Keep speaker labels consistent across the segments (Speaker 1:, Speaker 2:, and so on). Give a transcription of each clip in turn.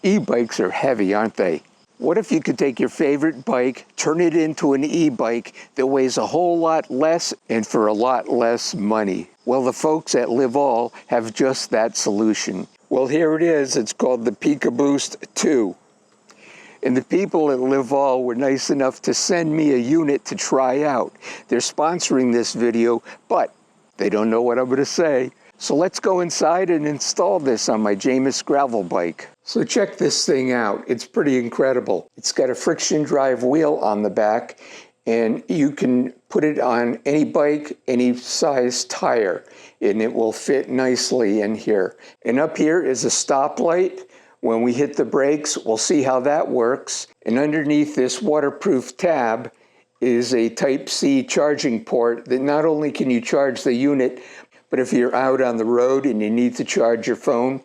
Speaker 1: E-bikes are heavy, aren't they? What if you could take your favorite bike, turn it into an e-bike that weighs a whole lot less and for a lot less money? Well, the folks at Livall have just that solution. Well, here it is. It's called the PikaBoost 2. And the people at Livall were nice enough to send me a unit to try out. They're sponsoring this video, but they don't know what I'm going to say. So let's go inside and install this on my Jamis gravel bike. So check this thing out. It's pretty incredible. It's got a friction drive wheel on the back, and you can put it on any bike, any size tire, and it will fit nicely in here. And up here is a stoplight. When we hit the brakes, we'll see how that works. And underneath this waterproof tab is a Type-C charging port that not only can you charge the unit, but if you're out on the road and you need to charge your phone,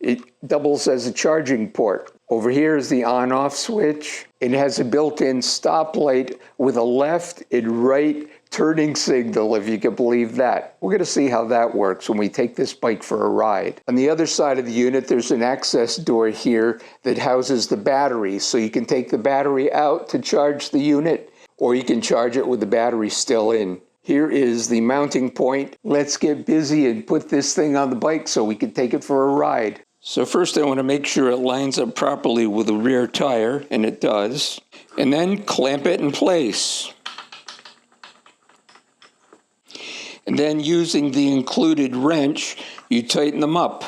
Speaker 1: it doubles as a charging port. Over here is the on-off switch. It has a built-in stoplight with a left and right turning signal, if you can believe that. We're going to see how that works when we take this bike for a ride. On the other side of the unit, there's an access door here that houses the battery. So you can take the battery out to charge the unit, or you can charge it with the battery still in. Here is the mounting point. Let's get busy and put this thing on the bike so we can take it for a ride. So first I want to make sure it lines up properly with the rear tire, and it does. And then clamp it in place. And then using the included wrench, you tighten them up.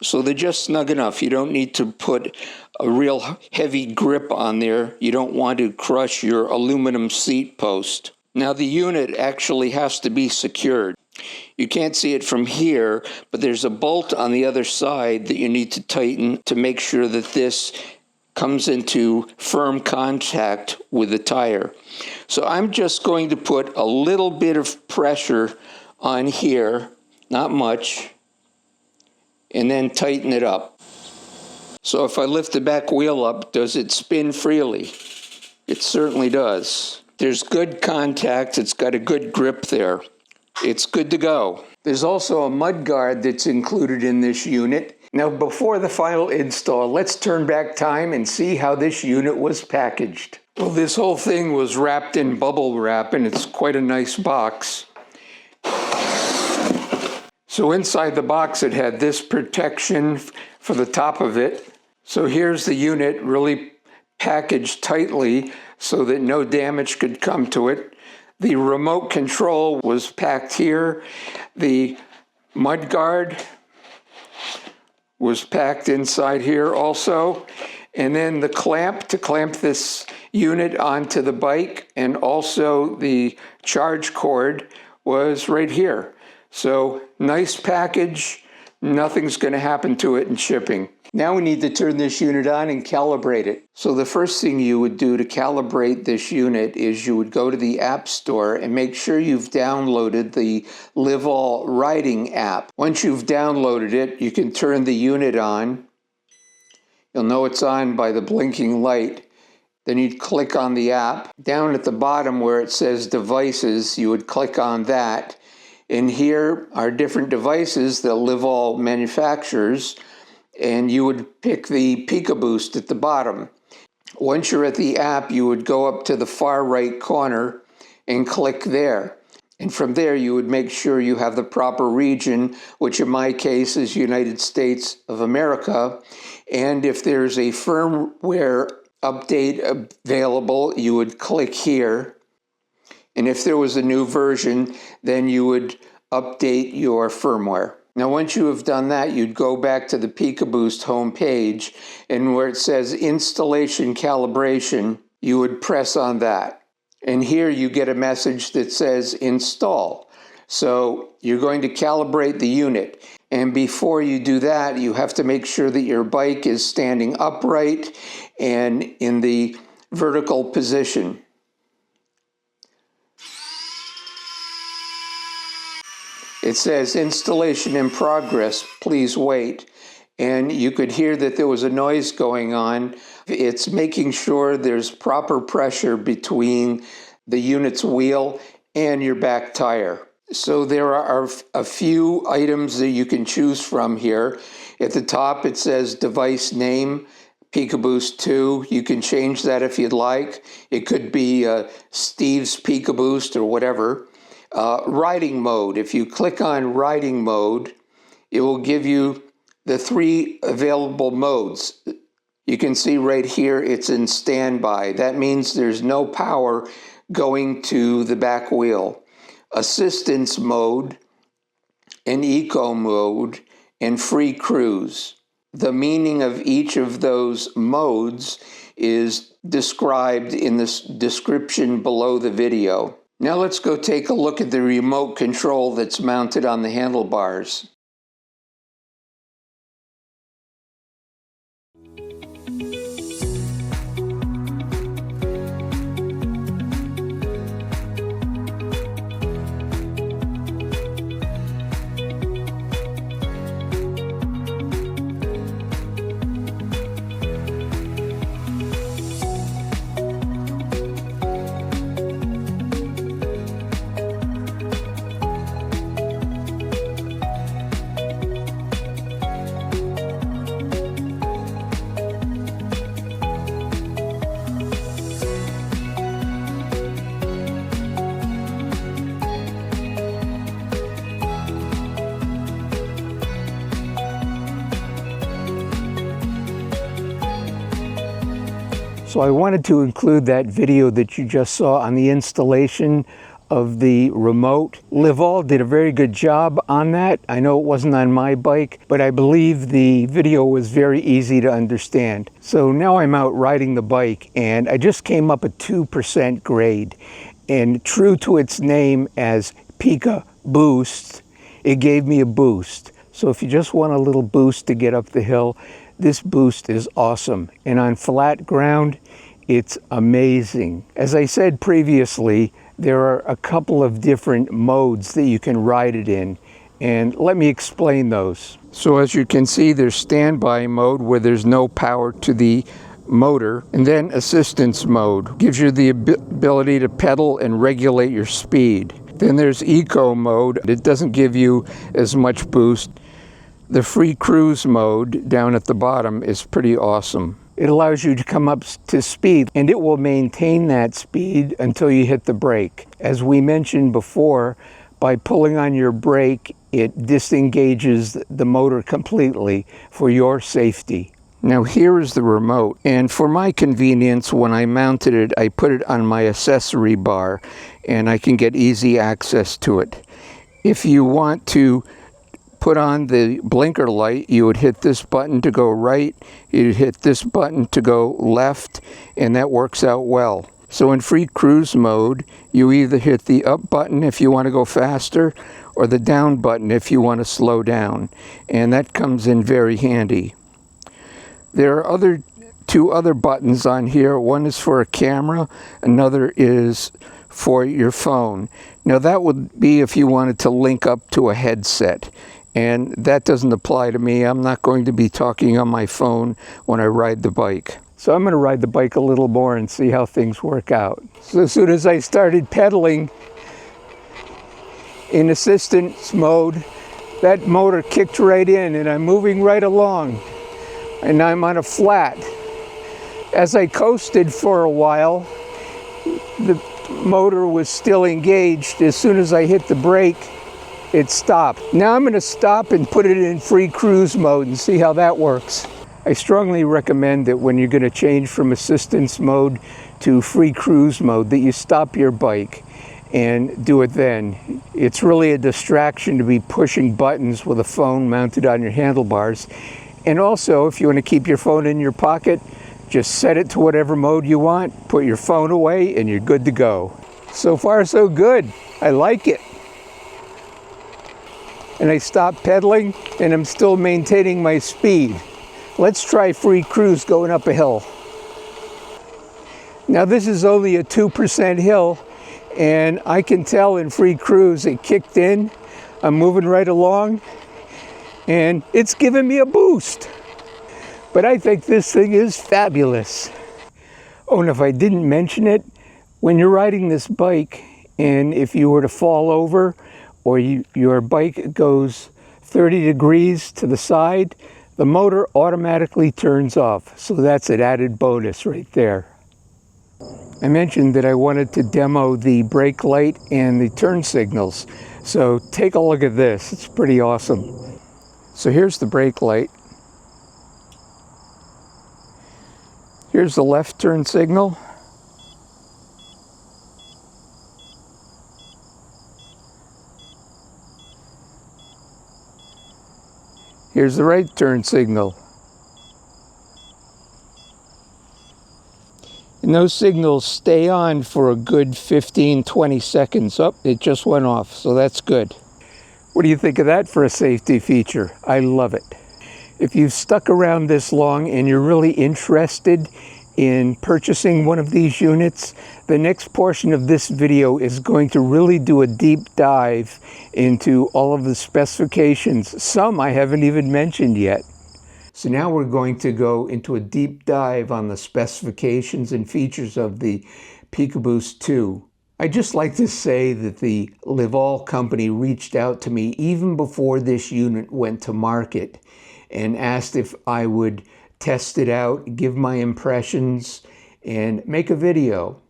Speaker 1: So they're just snug enough. You don't need to put a real heavy grip on there. You don't want to crush your aluminum seat post. Now the unit actually has to be secured. You can't see it from here, but there's a bolt on the other side that you need to tighten to make sure that this comes into firm contact with the tire. So I'm just going to put a little bit of pressure on here, not much, and then tighten it up. So if I lift the back wheel up, does it spin freely? It certainly does. There's good contact. It's got a good grip there. It's good to go. There's also a mud guard that's included in this unit. Now, before the final install, let's turn back time and see how this unit was packaged. Well, this whole thing was wrapped in bubble wrap, and it's quite a nice box. So inside the box, it had this protection for the top of it. So here's the unit really packaged tightly so that no damage could come to it. The remote control was packed here. The mud guard was packed inside here also. And then the clamp to clamp this unit onto the bike, and also the charge cord was right here. So nice package, nothing's going to happen to it in shipping. Now we need to turn this unit on and calibrate it. So the first thing you would do to calibrate this unit is you would go to the App Store and make sure you've downloaded the Livall riding app. Once you've downloaded it, you can turn the unit on. You'll know it's on by the blinking light. Then you'd click on the app. Down at the bottom where it says devices, you would click on that. And here are different devices that Livall manufactures, and you would pick the PikaBoost at the bottom. Once you're at the app, you would go up to the far right corner and click there. And from there, you would make sure you have the proper region, which in my case is United States of America. And if there's a firmware update available, you would click here. And if there was a new version, then you would update your firmware. Now, once you have done that, you'd go back to the PikaBoost homepage, and where it says Installation Calibration, you would press on that. And here you get a message that says Install. So you're going to calibrate the unit. And before you do that, you have to make sure that your bike is standing upright and in the vertical position. It says installation in progress, please wait. And you could hear that there was a noise going on. It's making sure there's proper pressure between the unit's wheel and your back tire. So there are a few items that you can choose from here. At the top it says device name, PikaBoost 2. You can change that if you'd like. It could be Steve's PikaBoost or whatever. Riding mode. If you click on riding mode, it will give you the 3 available modes. You can see right here it's in standby. That means there's no power going to the back wheel. Assistance mode, and eco mode, and free cruise. The meaning of each of those modes is described in the description below the video. Now let's go take a look at the remote control that's mounted on the handlebars. So I wanted to include that video that you just saw on the installation of the remote. Livall did a very good job on that. I know it wasn't on my bike, but I believe the video was very easy to understand. So now I'm out riding the bike, and I just came up a 2% grade. And true to its name as PikaBoost, it gave me a boost. So if you just want a little boost to get up the hill, this boost is awesome. And on flat ground, it's amazing. As I said previously, there are a couple of different modes that you can ride it in. And let me explain those. So as you can see, there's standby mode where there's no power to the motor. And then assistance mode gives you the ability to pedal and regulate your speed. Then there's eco mode. It doesn't give you as much boost. The free cruise mode down at the bottom is pretty awesome. It allows you to come up to speed, and it will maintain that speed until you hit the brake. As we mentioned before, by pulling on your brake, it disengages the motor completely for your safety. Now here is the remote, and for my convenience, when I mounted it, I put it on my accessory bar, and I can get easy access to it. If you want to put on the blinker light, you would hit this button to go right, you'd hit this button to go left, and that works out well. So in free cruise mode, you either hit the up button if you want to go faster, or the down button if you want to slow down, and that comes in very handy. There are two other buttons on here. One is for a camera, another is for your phone. Now that would be if you wanted to link up to a headset. And that doesn't apply to me. I'm not going to be talking on my phone when I ride the bike. So I'm going to ride the bike a little more and see how things work out. So as soon as I started pedaling in assistance mode, that motor kicked right in, and I'm moving right along. And I'm on a flat. As I coasted for a while, the motor was still engaged. As soon as I hit the brake, it stopped. Now I'm going to stop and put it in free cruise mode and see how that works. I strongly recommend that when you're going to change from assistance mode to free cruise mode, that you stop your bike and do it then. It's really a distraction to be pushing buttons with a phone mounted on your handlebars. And also, if you want to keep your phone in your pocket, just set it to whatever mode you want, put your phone away, and you're good to go. So far, so good. I like it. And I stopped pedaling, and I'm still maintaining my speed. Let's try free cruise going up a hill. Now this is only a 2% hill, and I can tell in free cruise it kicked in. I'm moving right along, and it's giving me a boost. But I think this thing is fabulous. Oh, and if I didn't mention it, when you're riding this bike, And if you were to fall over or your bike goes 30 degrees to the side, the motor automatically turns off. So that's an added bonus right there. I mentioned that I wanted to demo the brake light and the turn signals. So take a look at this. It's pretty awesome. So here's the brake light. Here's the left turn signal. Here's the right turn signal. And those signals stay on for a good 15-20 seconds. Oh, it just went off, so that's good. What do you think of that for a safety feature? I love it. If you've stuck around this long and you're really interested in purchasing one of these units, the next portion of this video is going to really do a deep dive into all of the specifications. Some I haven't even mentioned yet. So now we're going to go into a deep dive on the specifications and features of the PikaBoost 2. I'd just like to say that the Livall company reached out to me even before this unit went to market and asked if I would test it out, give my impressions, and make a video.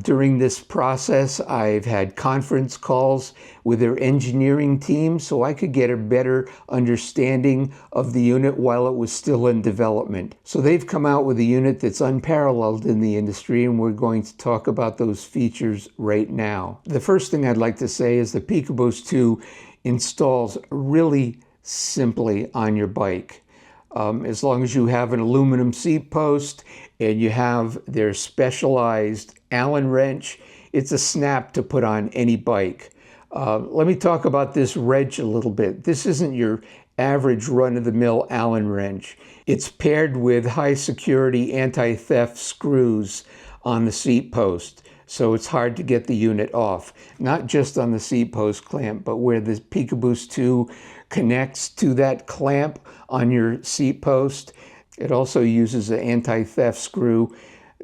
Speaker 1: During this process, I've had conference calls with their engineering team so I could get a better understanding of the unit while it was still in development. So they've come out with a unit that's unparalleled in the industry, and we're going to talk about those features right now. The first thing I'd like to say is the PikaBoost 2 installs really simply on your bike. As long as you have an aluminum seat post and you have their specialized Allen wrench, it's a snap to put on any bike. Let me talk about this wrench a little bit. This isn't your average run-of-the-mill Allen wrench. It's paired with high security anti-theft screws on the seat post, so it's hard to get the unit off. Not just on the seat post clamp, but where the PikaBoost 2 connects to that clamp on your seat post. It also uses an anti-theft screw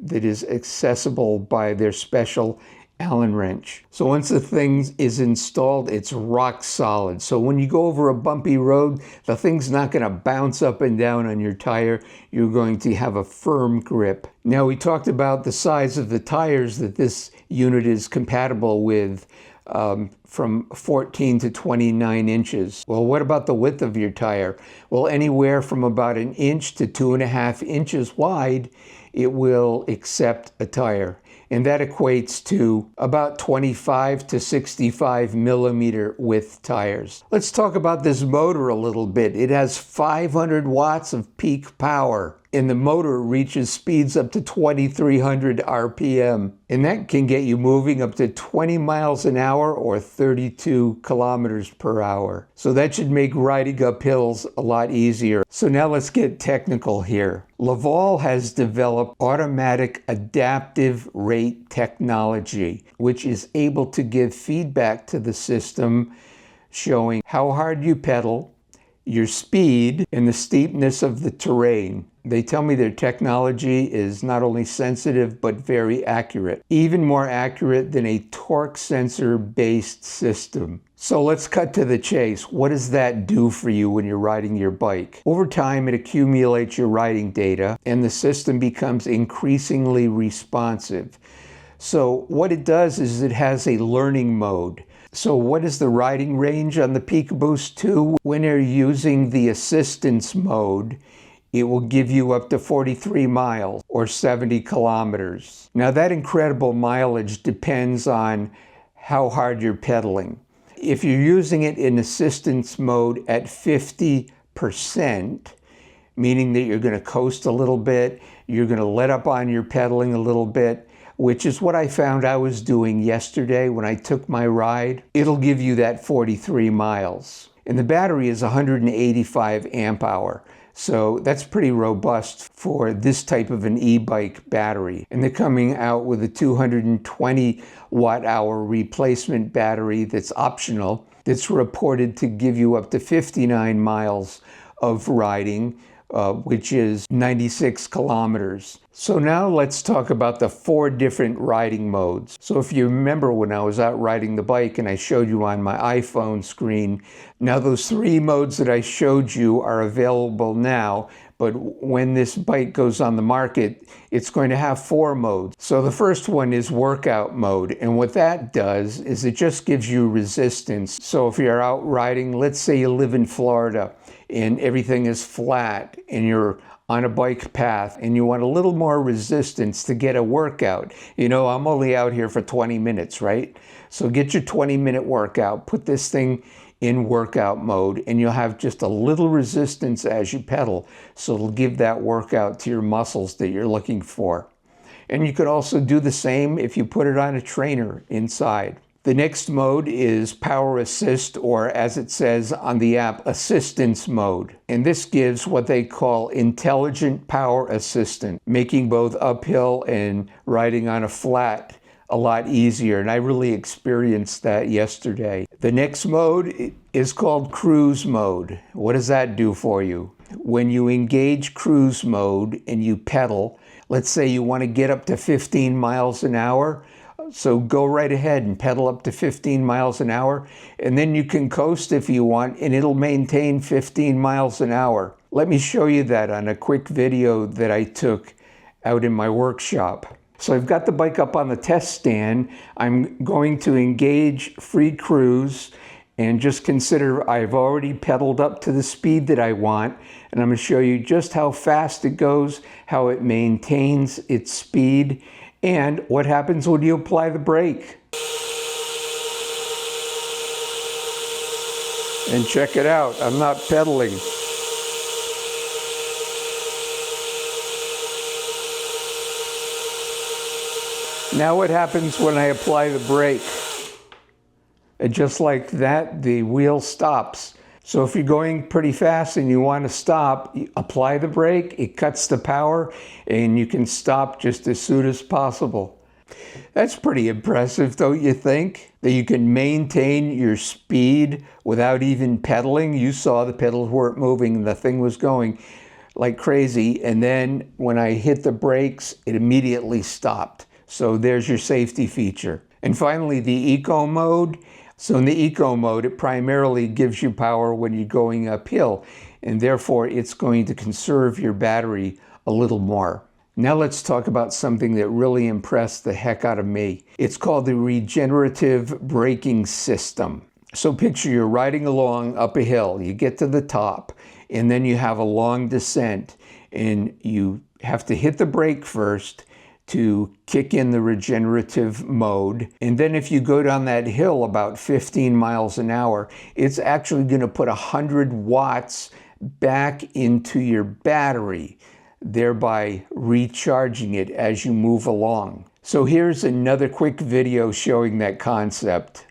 Speaker 1: that is accessible by their special Allen wrench. So once the thing is installed, it's rock solid. So when you go over a bumpy road, the thing's not going to bounce up and down on your tire. You're going to have a firm grip. Now, we talked about the size of the tires that this unit is compatible with, from 14 to 29 inches. Well, what about the width of your tire? Well, anywhere from about 1 inch to 2.5 inches wide, it will accept a tire. And that equates to about 25 to 65 millimeter width tires. Let's talk about this motor a little bit. It has 500 watts of peak power, and the motor reaches speeds up to 2,300 RPM. And that can get you moving up to 20 miles an hour or 32 kilometers per hour. So that should make riding up hills a lot easier. So now let's get technical here. Livall has developed automatic adaptive rate technology, which is able to give feedback to the system showing how hard you pedal, your speed, and the steepness of the terrain. They tell me their technology is not only sensitive, but very accurate. Even more accurate than a torque sensor-based system. So let's cut to the chase. What does that do for you when you're riding your bike? Over time, it accumulates your riding data, and the system becomes increasingly responsive. So what it does is it has a learning mode. So what is the riding range on the PikaBoost 2? When you're using the assistance mode, it will give you up to 43 miles or 70 kilometers. Now that incredible mileage depends on how hard you're pedaling. If you're using it in assistance mode at 50%, meaning that you're going to coast a little bit, you're going to let up on your pedaling a little bit, which is what I found I was doing yesterday when I took my ride, it'll give you that 43 miles. And the battery is 185 amp hour. So that's pretty robust for this type of an e-bike battery. And they're coming out with a 220 watt hour replacement battery that's optional, that's reported to give you up to 59 miles of riding which is 96 kilometers. So now let's talk about the 4 different riding modes. So if you remember when I was out riding the bike and I showed you on my iPhone screen, now those 3 modes that I showed you are available now, but when this bike goes on the market, it's going to have 4 modes. So the first one is workout mode, and what that does is it just gives you resistance. So if you're out riding, let's say you live in Florida and everything is flat and you're on a bike path and you want a little more resistance to get a workout. You know, I'm only out here for 20 minutes, right? So get your 20-minute workout, put this thing in workout mode, and you'll have just a little resistance as you pedal. So it'll give that workout to your muscles that you're looking for. And you could also do the same if you put it on a trainer inside. The next mode is power assist, or as it says on the app, assistance mode. And this gives what they call intelligent power assistant, making both uphill and riding on a flat a lot easier. And I really experienced that yesterday. The next mode is called cruise mode. What does that do for you? When you engage cruise mode and you pedal, let's say you want to get up to 15 miles an hour, so go right ahead and pedal up to 15 miles an hour, and then you can coast if you want, and it'll maintain 15 miles an hour. Let me show you that on a quick video that I took out in my workshop. So I've got the bike up on the test stand. I'm going to engage free cruise, and just consider I've already pedaled up to the speed that I want, and I'm going to show you just how fast it goes, how it maintains its speed, and what happens when you apply the brake. And check it out, I'm not pedaling. Now what happens when I apply the brake? And just like that, the wheel stops. So if you're going pretty fast and you want to stop, you apply the brake, it cuts the power, and you can stop just as soon as possible. That's pretty impressive, don't you think? That you can maintain your speed without even pedaling. You saw the pedals weren't moving and the thing was going like crazy. And then when I hit the brakes, it immediately stopped. So there's your safety feature. And finally, the eco mode. So in the eco mode, it primarily gives you power when you're going uphill, and therefore it's going to conserve your battery a little more. Now let's talk about something that really impressed the heck out of me. It's called the regenerative braking system. So picture you're riding along up a hill, you get to the top, and then you have a long descent, and you have to hit the brake first to kick in the regenerative mode. And then if you go down that hill about 15 miles an hour, it's actually going to put 100 watts back into your battery, thereby recharging it as you move along. So here's another quick video showing that concept.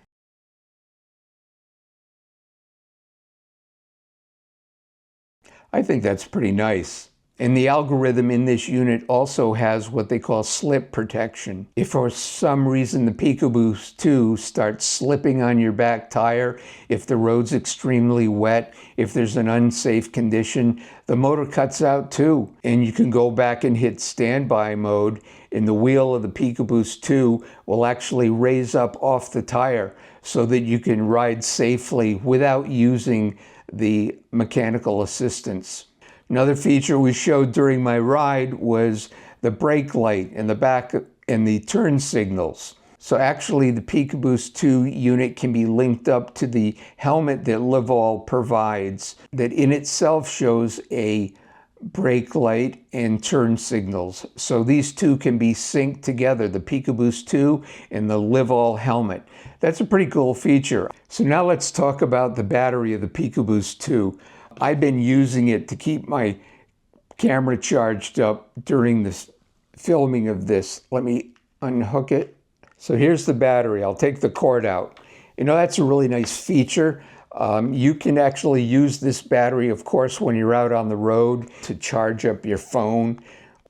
Speaker 1: I think that's pretty nice. And the algorithm in this unit also has what they call slip protection. If for some reason the PikaBoost 2 starts slipping on your back tire, if the road's extremely wet, if there's an unsafe condition, the motor cuts out too. And you can go back and hit standby mode, and the wheel of the PikaBoost 2 will actually raise up off the tire so that you can ride safely without using the mechanical assistance. Another feature we showed during my ride was the brake light in the back and the turn signals. So actually the PikaBoost 2 unit can be linked up to the helmet that Livall provides, that in itself shows a brake light and turn signals. So these two can be synced together, the PikaBoost 2 and the Livall helmet. That's a pretty cool feature. So now let's talk about the battery of the PikaBoost 2. I've been using it to keep my camera charged up during this filming of this. Let me unhook it. So here's the battery. I'll take the cord out. You know, that's a really nice feature. You can actually use this battery, of course, when you're out on the road to charge up your phone,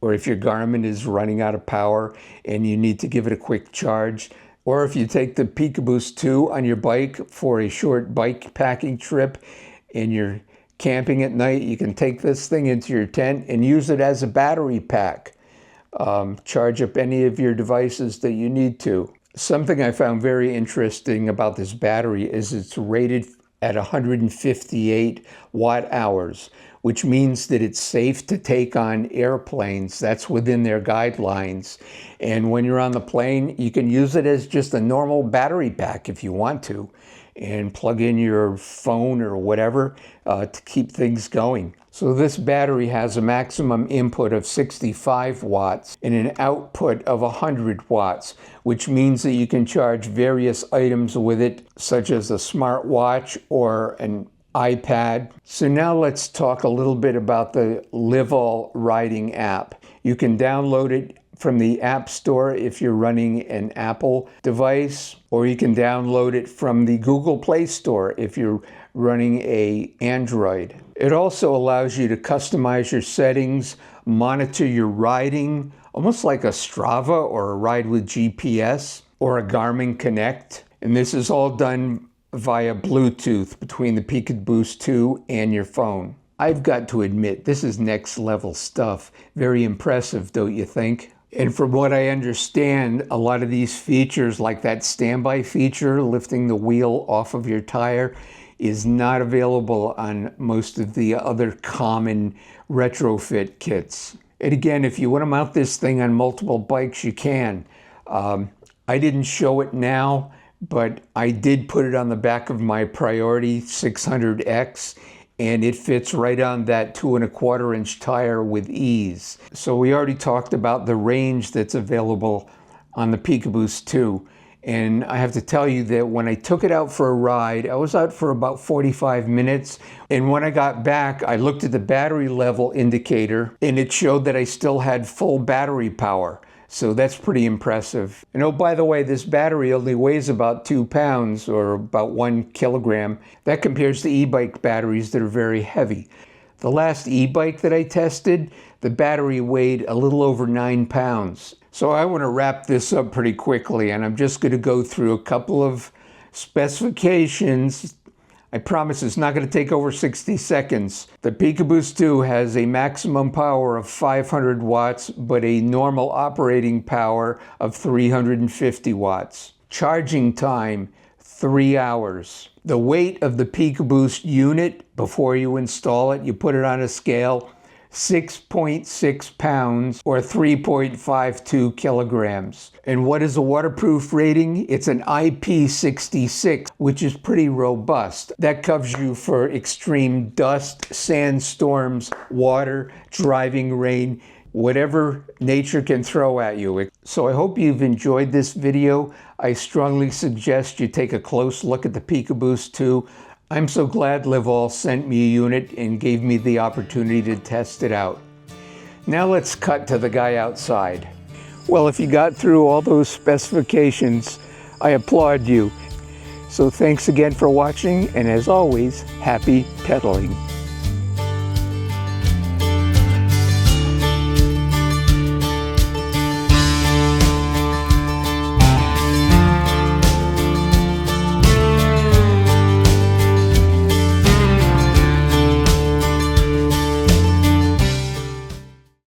Speaker 1: or if your Garmin is running out of power and you need to give it a quick charge. Or if you take the PikaBoost 2 on your bike for a short bike packing trip and you're camping at night, you can take this thing into your tent and use it as a battery pack. Charge up any of your devices that you need to. Something I found very interesting about this battery is it's rated at 158 watt hours, which means that it's safe to take on airplanes. That's within their guidelines. And when you're on the plane, you can use it as just a normal battery pack if you want to, and plug in your phone or whatever to keep things going. So this battery has a maximum input of 65 watts and an output of 100 watts, which means that you can charge various items with it, such as a smartwatch or an iPad. So now let's talk a little bit about the Livall riding app. You can download it from the App Store if you're running an Apple device, or you can download it from the Google Play Store if you're running an Android. It also allows you to customize your settings, monitor your riding, almost like a Strava or a Ride with GPS or a Garmin Connect. And this is all done via Bluetooth between the PikaBoost 2 and your phone. I've got to admit, this is next level stuff. Very impressive, don't you think? And from what I understand, a lot of these features, like that standby feature, lifting the wheel off of your tire, is not available on most of the other common retrofit kits. And again, if you want to mount this thing on multiple bikes, you can. I didn't show it now, but I did put it on the back of my Priority 600X, and it fits right on that 2¼ inch tire with ease. So we already talked about the range that's available on the PikaBoost 2. And I have to tell you that when I took it out for a ride, I was out for about 45 minutes. And when I got back, I looked at the battery level indicator and it showed that I still had full battery power. So that's pretty impressive. And oh, by the way, this battery only weighs about 2 pounds or about 1 kilogram. That compares to e-bike batteries that are very heavy. The last e-bike that I tested, the battery weighed a little over 9 pounds. So I want to wrap this up pretty quickly, and I'm just going to go through a couple of specifications. I promise it's not going to take over 60 seconds. The PikaBoost 2 has a maximum power of 500 watts, but a normal operating power of 350 watts. Charging time, 3 hours. The weight of the PikaBoost unit, before you install it, you put it on a scale, 6.6 pounds or 3.52 kilograms. And what is a waterproof rating? It's an IP66, which is pretty robust. That covers you for extreme dust, sandstorms, water, driving rain, whatever nature can throw at you. So I hope you've enjoyed this video. I strongly suggest you take a close look at the PikaBoost 2. I'm so glad Livall sent me a unit and gave me the opportunity to test it out. Now let's cut to the guy outside. Well, if you got through all those specifications, I applaud you. So thanks again for watching, and as always, happy pedaling.